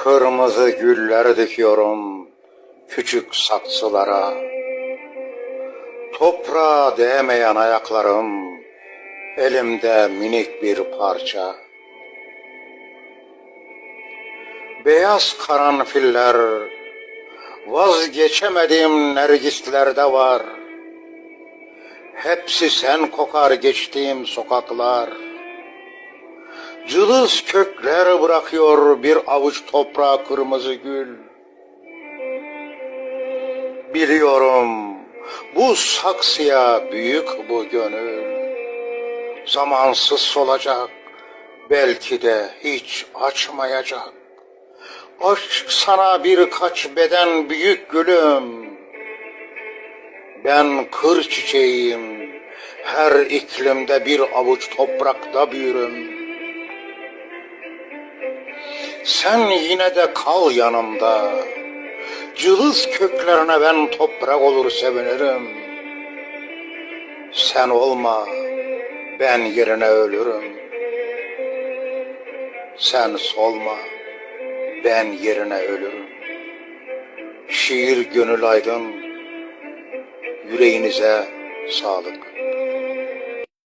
Kırmızı güller dikiyorum küçük saksılara. Toprağa değmeyen ayaklarım, elimde minik bir parça. Beyaz karanfiller, vazgeçemediğim nergislerde var. Hepsi sen kokar geçtiğim sokaklar. Cılız kökler bırakıyor bir avuç toprağa kırmızı gül. Biliyorum bu saksıya büyük bu gönül. Zamansız solacak, belki de hiç açmayacak. Aşk sana birkaç beden büyük gülüm. Ben kır çiçeğiyim, her iklimde bir avuç toprakta büyürüm. Sen yine de kal yanımda, cılız köklerine ben toprak olur sevinirim. Sen olma, ben yerine ölürüm. Sen solma, ben yerine ölürüm. Şiir gönül aydın, yüreğinize sağlık.